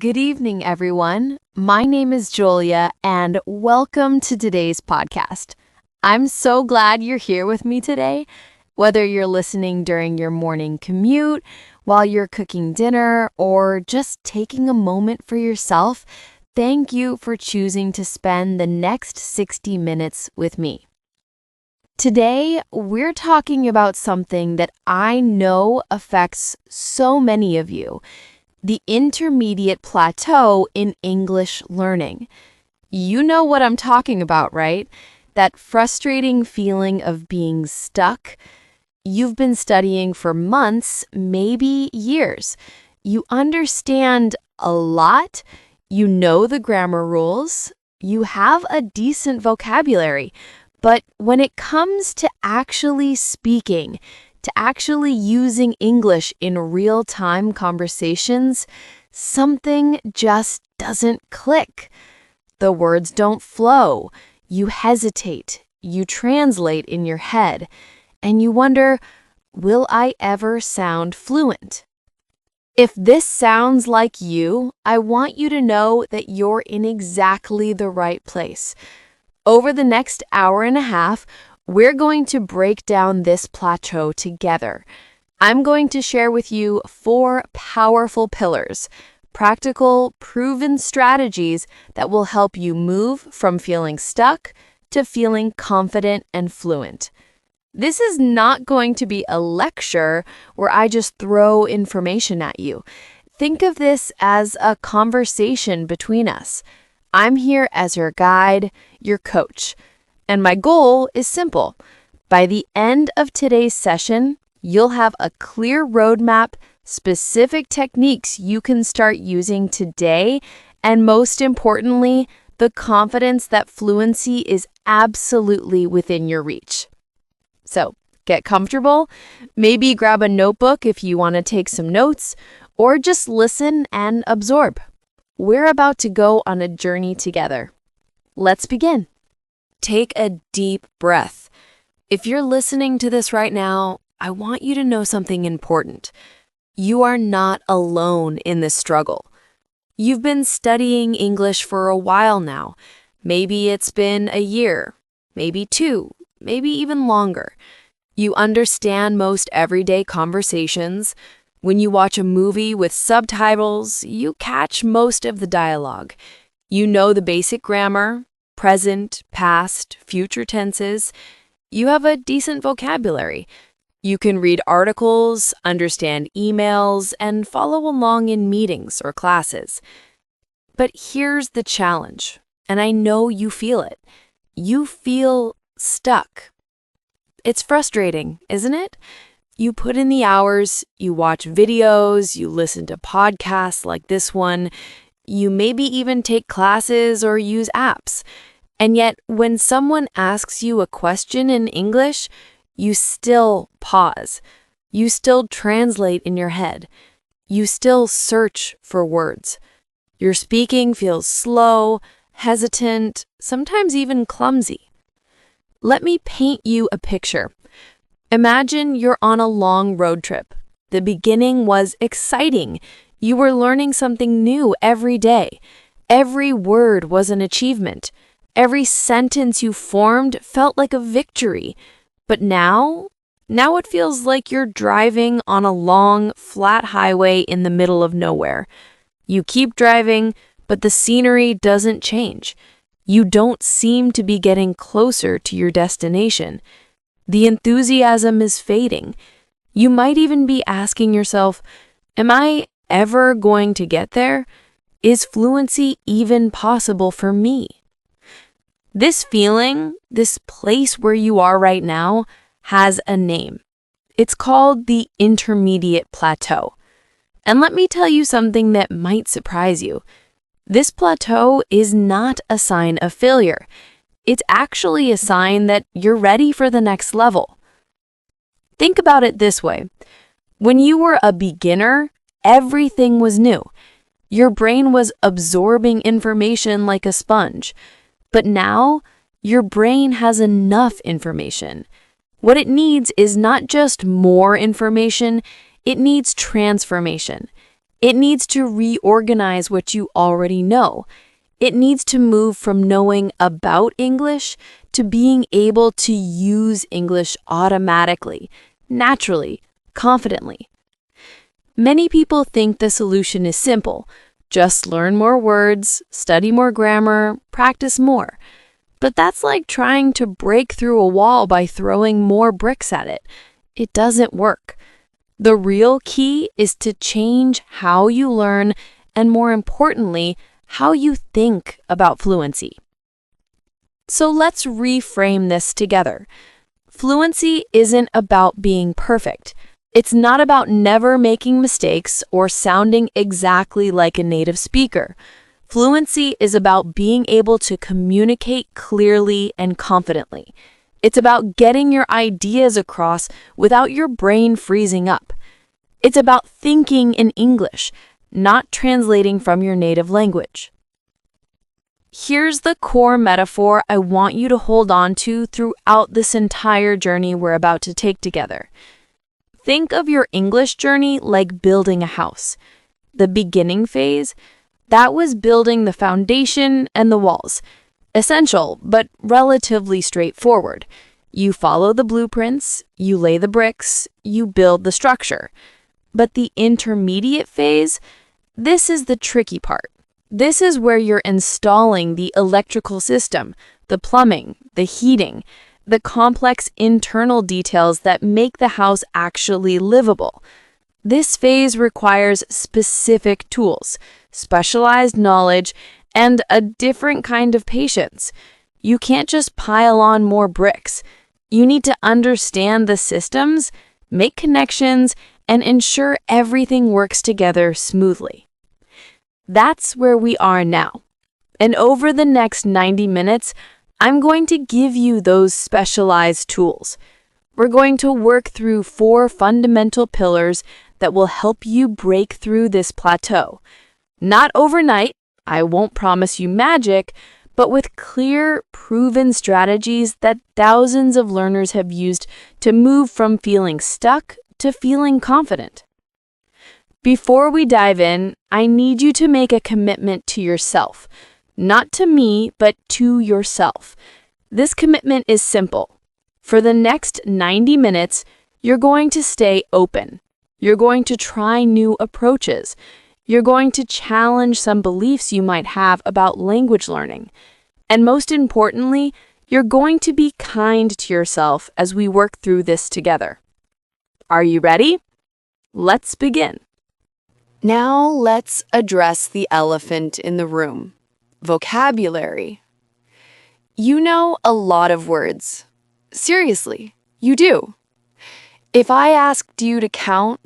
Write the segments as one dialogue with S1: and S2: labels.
S1: Good evening, everyone. My name is Julia, and welcome to today's podcast. I'm so glad you're here with me today. Whether you're listening during your morning commute, while you're cooking dinner, or just taking a moment for yourself, thank you for choosing to spend the next 60 minutes with me. Today, we're talking about something that I know affects so many of you: the intermediate plateau in English learning. You know what I'm talking about, right? That frustrating feeling of being stuck. You've been studying for months, maybe years. You understand a lot. You know the grammar rules. You have a decent vocabulary. But when it comes to actually speaking, to actually using English in real-time conversations, something just doesn't click. The words don't flow. You hesitate. You translate in your head. And you wonder, will I ever sound fluent? If this sounds like you, I want you to know that you're in exactly the right place. Over the next hour and a half, we're going to break down this plateau together. I'm going to share with you 4 powerful pillars, practical, proven strategies that will help you move from feeling stuck to feeling confident and fluent. This is not going to be a lecture where I just throw information at you. Think of this as a conversation between us. I'm here as your guide, your coach. And my goal is simple. By the end of today's session, you'll have a clear roadmap, specific techniques you can start using today, and most importantly, the confidence that fluency is absolutely within your reach. So, get comfortable. Maybe grab a notebook if you want to take some notes, or just listen and absorb. We're about to go on a journey together. Let's begin. Take a deep breath. If you're listening to this right now, I want you to know something important. You are not alone in this struggle. You've been studying English for a while now. Maybe it's been a year, maybe 2, maybe even longer. You understand most everyday conversations. When you watch a movie with subtitles, you catch most of the dialogue. You know the basic grammar, present, past, future tenses. You have a decent vocabulary. You can read articles, understand emails, and follow along in meetings or classes. But here's the challenge, and I know you feel it. You feel stuck. It's frustrating, isn't it? You put in the hours, you watch videos, you listen to podcasts like this one, you maybe even take classes or use apps. And yet, when someone asks you a question in English, you still pause. You still translate in your head. You still search for words. Your speaking feels slow, hesitant, sometimes even clumsy. Let me paint you a picture. Imagine you're on a long road trip. The beginning was exciting. You were learning something new every day. Every word was an achievement. Every sentence you formed felt like a victory. But now it feels like you're driving on a long, flat highway in the middle of nowhere. You keep driving, but the scenery doesn't change. You don't seem to be getting closer to your destination. The enthusiasm is fading. You might even be asking yourself, am I ever going to get there? Is fluency even possible for me? This feeling, this place where you are right now, has a name. It's called the intermediate plateau. And let me tell you something that might surprise you. This plateau is not a sign of failure. It's actually a sign that you're ready for the next level. Think about it this way. When you were a beginner, everything was new. Your brain was absorbing information like a sponge. But now, your brain has enough information. What it needs is not just more information, it needs transformation. It needs to reorganize what you already know. It needs to move from knowing about English to being able to use English automatically, naturally, confidently. Many people think the solution is simple. Just learn more words, study more grammar, practice more. But that's like trying to break through a wall by throwing more bricks at it. It doesn't work. The real key is to change how you learn and, more importantly, how you think about fluency. So let's reframe this together. Fluency isn't about being perfect. It's not about never making mistakes or sounding exactly like a native speaker. Fluency is about being able to communicate clearly and confidently. It's about getting your ideas across without your brain freezing up. It's about thinking in English, not translating from your native language. Here's the core metaphor I want you to hold on to throughout this entire journey we're about to take together. Think of your English journey like building a house. The beginning phase, that was building the foundation and the walls. Essential, but relatively straightforward. You follow the blueprints, you lay the bricks, you build the structure. But the intermediate phase, this is the tricky part. This is where you're installing the electrical system, the plumbing, the heating, the complex internal details that make the house actually livable. This phase requires specific tools, specialized knowledge, and a different kind of patience. You can't just pile on more bricks. You need to understand the systems, make connections, and ensure everything works together smoothly. That's where we are now. And over the next 90 minutes, I'm going to give you those specialized tools. We're going to work through 4 fundamental pillars that will help you break through this plateau. Not overnight, I won't promise you magic, but with clear, proven strategies that thousands of learners have used to move from feeling stuck to feeling confident. Before we dive in, I need you to make a commitment to yourself. Not to me, but to yourself. This commitment is simple. For the next 90 minutes, you're going to stay open. You're going to try new approaches. You're going to challenge some beliefs you might have about language learning. And most importantly, you're going to be kind to yourself as we work through this together. Are you ready? Let's begin. Now let's address the elephant in the room. Vocabulary. You know a lot of words. Seriously, you do. If I asked you to count,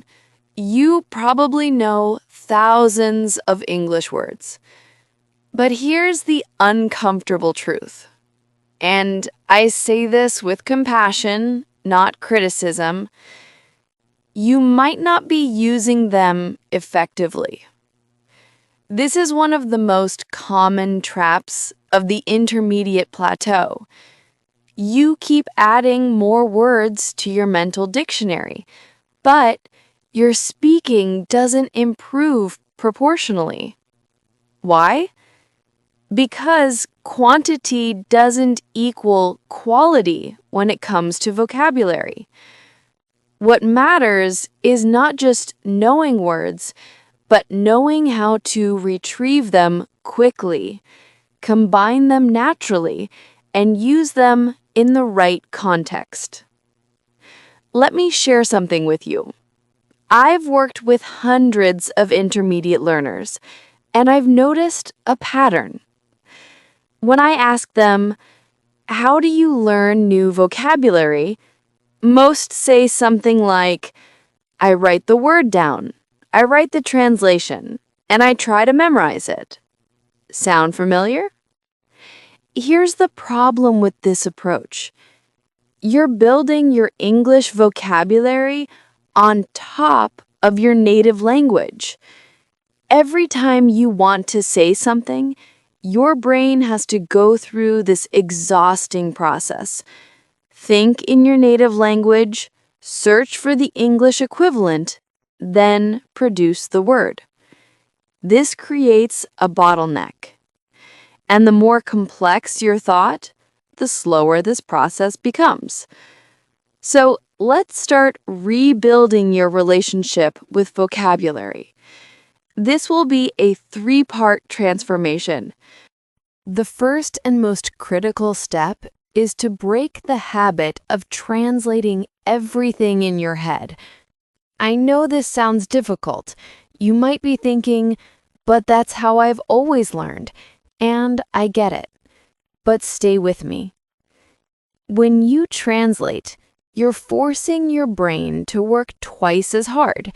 S1: you probably know thousands of English words. But here's the uncomfortable truth. And I say this with compassion, not criticism. You might not be using them effectively. This is one of the most common traps of the intermediate plateau. You keep adding more words to your mental dictionary, but your speaking doesn't improve proportionally. Why? Because quantity doesn't equal quality when it comes to vocabulary. What matters is not just knowing words, but knowing how to retrieve them quickly, combine them naturally, and use them in the right context. Let me share something with you. I've worked with hundreds of intermediate learners, and I've noticed a pattern. When I ask them, "How do you learn new vocabulary?" most say something like, "I write the word down, I write the translation, and I try to memorize it." Sound familiar? Here's the problem with this approach. You're building your English vocabulary on top of your native language. Every time you want to say something, your brain has to go through this exhausting process. Think in your native language, search for the English equivalent, then produce the word. This creates a bottleneck. And the more complex your thought, the slower this process becomes. So let's start rebuilding your relationship with vocabulary. This will be a 3-part transformation. The first and most critical step is to break the habit of translating everything in your head. I know this sounds difficult. You might be thinking, but that's how I've always learned. And I get it. But stay with me. When you translate, you're forcing your brain to work twice as hard.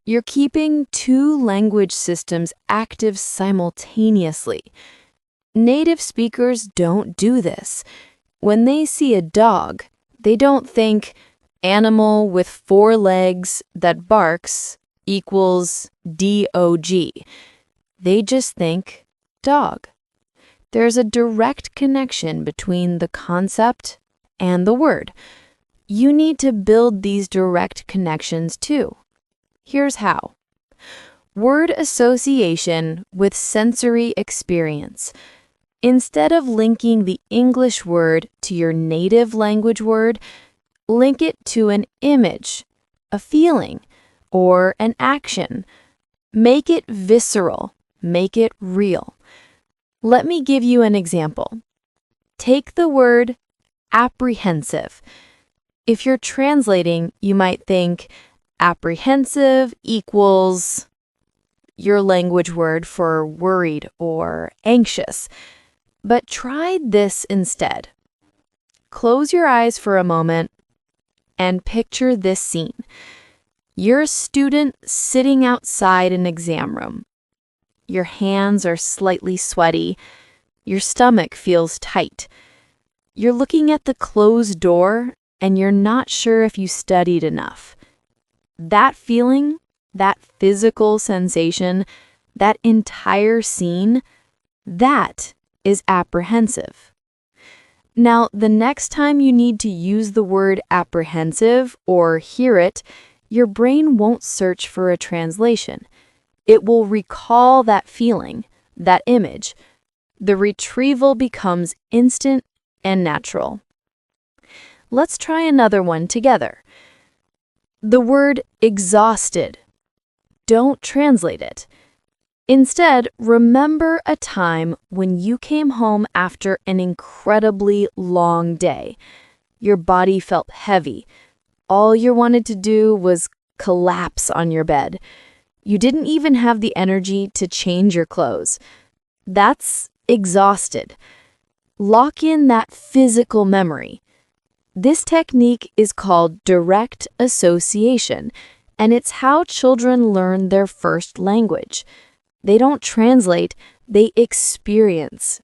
S1: You're keeping 2 language systems active simultaneously. Native speakers don't do this. When they see a dog, they don't think animal with 4 legs that barks equals dog. They just think dog. There's a direct connection between the concept and the word. You need to build these direct connections too. Here's how. Word association with sensory experience. Instead of linking the English word to your native language word, link it to an image, a feeling, or an action. Make it visceral. Make it real. Let me give you an example. Take the word apprehensive. If you're translating, you might think apprehensive equals your language word for worried or anxious. But try this instead. Close your eyes for a moment and picture this scene. You're a student sitting outside an exam room. Your hands are slightly sweaty. Your stomach feels tight. You're looking at the closed door and you're not sure if you studied enough. That feeling, that physical sensation, that entire scene, that is apprehensive. Now, the next time you need to use the word apprehensive or hear it, your brain won't search for a translation. It will recall that feeling, that image. The retrieval becomes instant and natural. Let's try another one together. The word exhausted. Don't translate it. Instead, remember a time when you came home after an incredibly long day. Your body felt heavy. All you wanted to do was collapse on your bed. You didn't even have the energy to change your clothes. That's exhausted. Lock in that physical memory. This technique is called direct association, and it's how children learn their first language. They don't translate, they experience.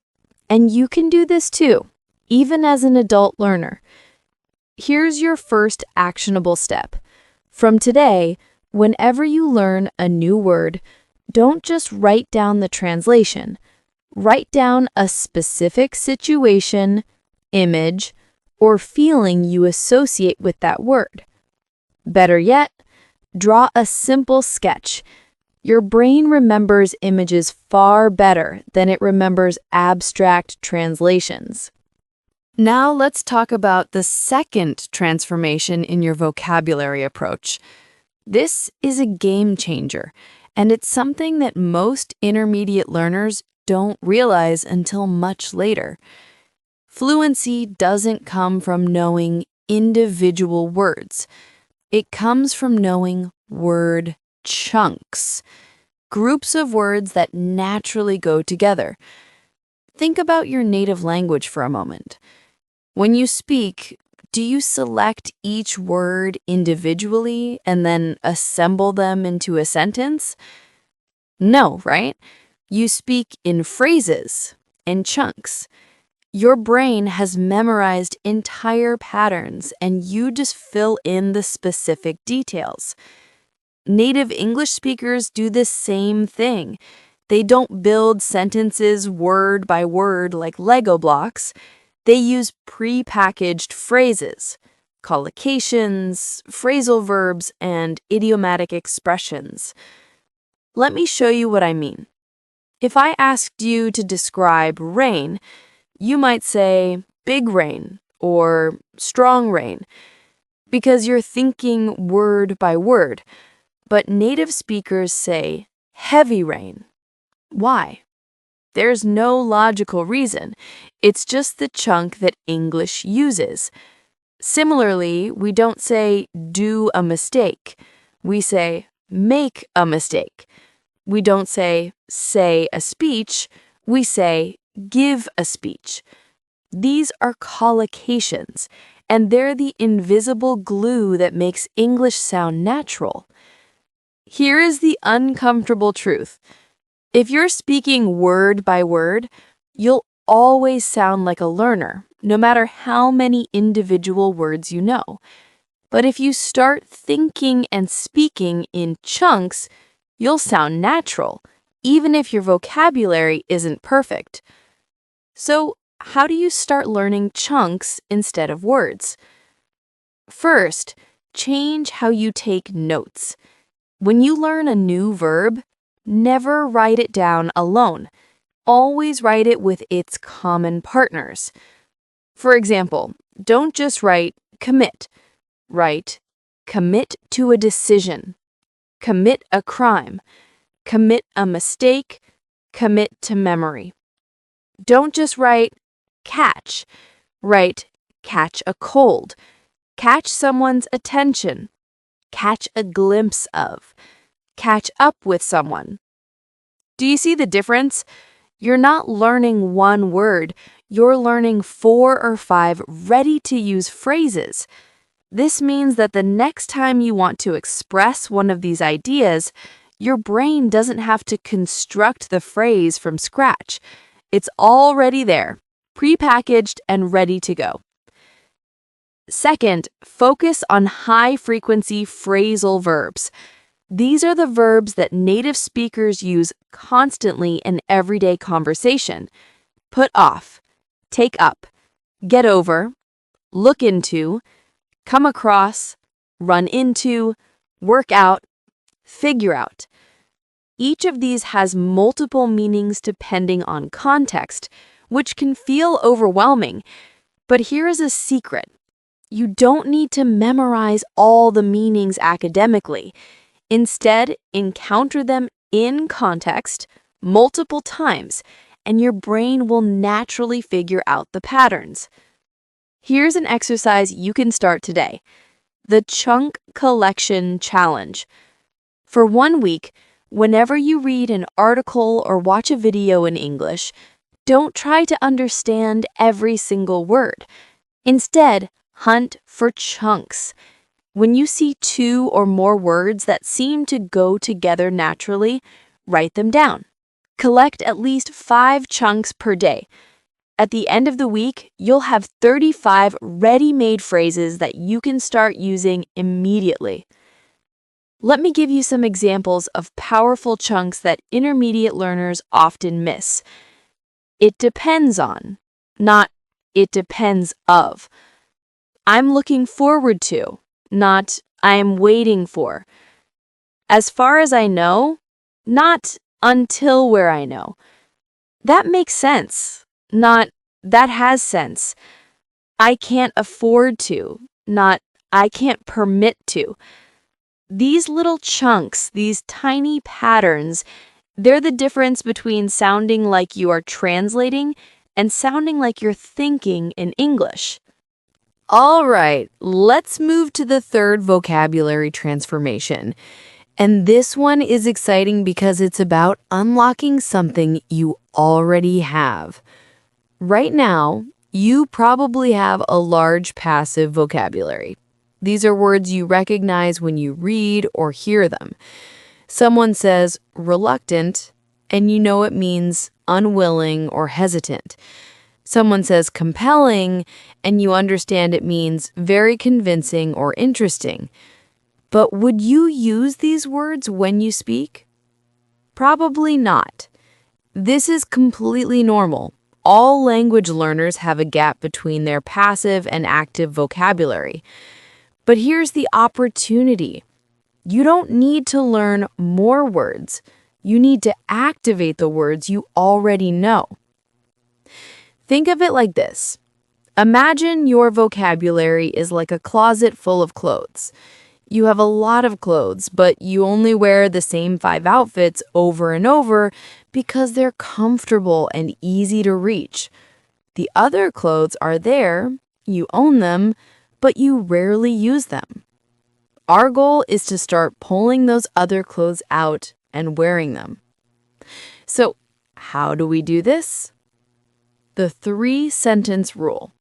S1: And you can do this too, even as an adult learner. Here's your first actionable step. From today, whenever you learn a new word, don't just write down the translation. Write down a specific situation, image, or feeling you associate with that word. Better yet, draw a simple sketch. Your brain remembers images far better than it remembers abstract translations. Now let's talk about the second transformation in your vocabulary approach. This is a game changer, and it's something that most intermediate learners don't realize until much later. Fluency doesn't come from knowing individual words. It comes from knowing word chunks, groups of words that naturally go together. Think about your native language for a moment. When you speak, do you select each word individually and then assemble them into a sentence? No, right? You speak in phrases, in chunks. Your brain has memorized entire patterns and you just fill in the specific details. Native English speakers do the same thing. They don't build sentences word by word like Lego blocks. They use pre-packaged phrases, collocations, phrasal verbs, and idiomatic expressions. Let me show you what I mean. If I asked you to describe rain, you might say big rain or strong rain because you're thinking word by word, but native speakers say heavy rain. Why? There's no logical reason. It's just the chunk that English uses. Similarly, we don't say do a mistake. We say make a mistake. We don't say a speech. We say give a speech. These are collocations, and they're the invisible glue that makes English sound natural. Here is the uncomfortable truth. If you're speaking word by word, you'll always sound like a learner, no matter how many individual words you know. But if you start thinking and speaking in chunks, you'll sound natural, even if your vocabulary isn't perfect. So, how do you start learning chunks instead of words? First, change how you take notes. When you learn a new verb, never write it down alone. Always write it with its common partners. For example, don't just write commit. Write commit to a decision, commit a crime, commit a mistake, commit to memory. Don't just write catch. Write catch a cold, catch someone's attention, catch a glimpse of, catch up with someone. Do you see the difference? You're not learning one word, you're learning 4 or 5 ready-to-use phrases. This means that the next time you want to express one of these ideas, your brain doesn't have to construct the phrase from scratch. It's already there, prepackaged and ready to go. Second, focus on high-frequency phrasal verbs. These are the verbs that native speakers use constantly in everyday conversation. Put off, take up, get over, look into, come across, run into, work out, figure out. Each of these has multiple meanings depending on context, which can feel overwhelming. But here is a secret. You don't need to memorize all the meanings academically. Instead, encounter them in context multiple times, and your brain will naturally figure out the patterns. Here's an exercise you can start today. The Chunk Collection Challenge. For 1 week, whenever you read an article or watch a video in English, don't try to understand every single word. Instead, hunt for chunks. When you see 2 or more words that seem to go together naturally, write them down. Collect at least 5 chunks per day. At the end of the week, you'll have 35 ready-made phrases that you can start using immediately. Let me give you some examples of powerful chunks that intermediate learners often miss. It depends on, not it depends of. I'm looking forward to, not I am waiting for. As far as I know, not until where I know. That makes sense, not that has sense. I can't afford to, not I can't permit to. These little chunks, these tiny patterns, they're the difference between sounding like you are translating and sounding like you're thinking in English. All right, let's move to the third vocabulary transformation. And this one is exciting because it's about unlocking something you already have. Right now, you probably have a large passive vocabulary. These are words you recognize when you read or hear them. Someone says reluctant, and you know it means unwilling or hesitant. Someone says compelling, and you understand it means very convincing or interesting. But would you use these words when you speak? Probably not. This is completely normal. All language learners have a gap between their passive and active vocabulary. But here's the opportunity. You don't need to learn more words. You need to activate the words you already know. Think of it like this. Imagine your vocabulary is like a closet full of clothes. You have a lot of clothes, but you only wear the same 5 outfits over and over because they're comfortable and easy to reach. The other clothes are there, you own them, but you rarely use them. Our goal is to start pulling those other clothes out and wearing them. So, how do we do this? The 3-sentence rule.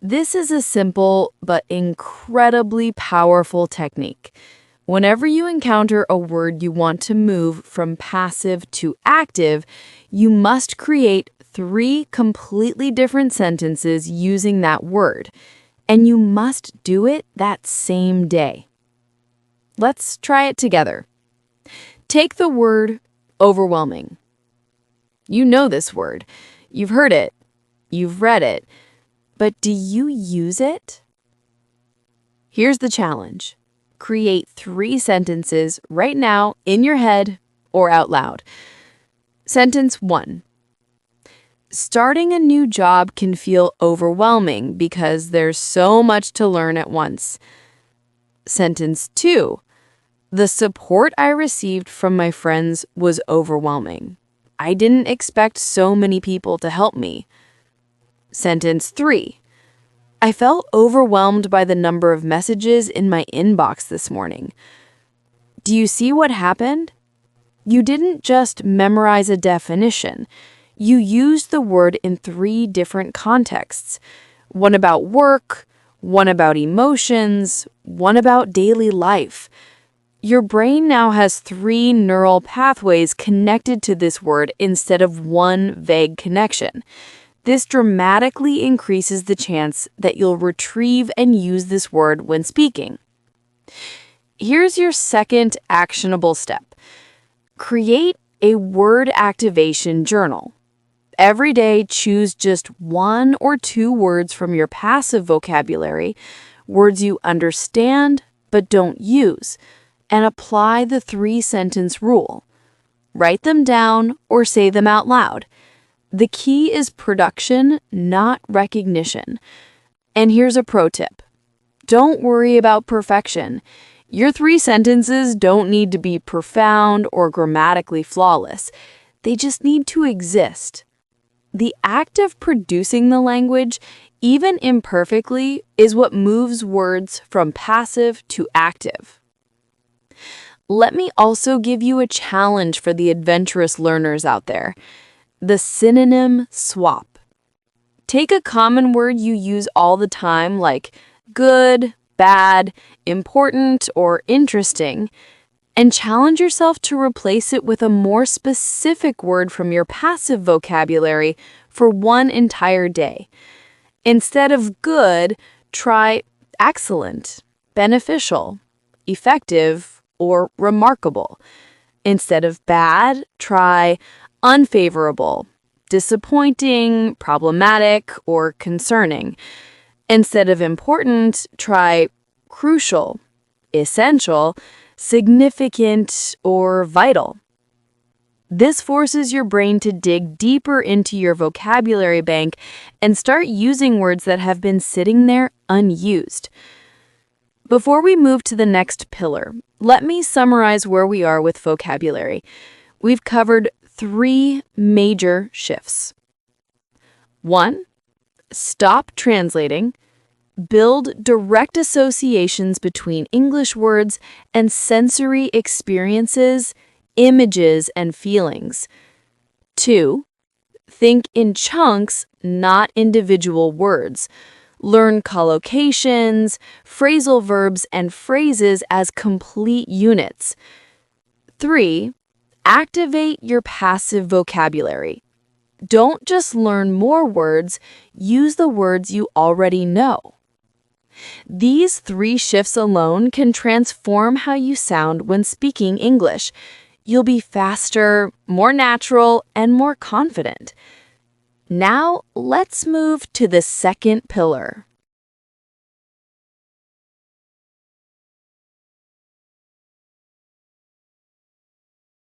S1: This is a simple but incredibly powerful technique. Whenever you encounter a word you want to move from passive to active, you must create 3 completely different sentences using that word, and you must do it that same day. Let's try it together. Take the word overwhelming. You know this word. You've heard it. You've read it. But do you use it? Here's the challenge. Create 3 sentences right now in your head or out loud. Sentence 1. Starting a new job can feel overwhelming because there's so much to learn at once. Sentence 2. The support I received from my friends was overwhelming. I didn't expect so many people to help me. Sentence 3. I felt overwhelmed by the number of messages in my inbox this morning. Do you see what happened? You didn't just memorize a definition. You used the word in 3 different contexts. One about work, one about emotions, one about daily life. Your brain now has 3 neural pathways connected to this word instead of one vague connection. This dramatically increases the chance that you'll retrieve and use this word when speaking. Here's your second actionable step. Create a word activation journal. Every day, choose just 1 or 2 words from your passive vocabulary, words you understand but don't use, and apply the 3-sentence rule. Write them down or say them out loud. The key is production, not recognition. And here's a pro tip. Don't worry about perfection. Your 3 sentences don't need to be profound or grammatically flawless. They just need to exist. The act of producing the language, even imperfectly, is what moves words from passive to active. Let me also give you a challenge for the adventurous learners out there. The synonym swap. Take a common word you use all the time like good, bad, important, or interesting, and challenge yourself to replace it with a more specific word from your passive vocabulary for one entire day. Instead of good, try excellent, beneficial, effective, or remarkable. Instead of bad, try unfavorable, disappointing, problematic, or concerning. Instead of important, try crucial, essential, significant, or vital. This forces your brain to dig deeper into your vocabulary bank and start using words that have been sitting there unused. Before we move to the next pillar, let me summarize where we are with vocabulary. We've covered 3 major shifts. 1. Stop translating. Build direct associations between English words and sensory experiences, images, and feelings. 2. Think in chunks, not individual words. Learn collocations, phrasal verbs, and phrases as complete units. 3. Activate your passive vocabulary. Don't just learn more words, use the words you already know. These 3 shifts alone can transform how you sound when speaking English. You'll be faster, more natural, and more confident. Now, let's move to the second pillar.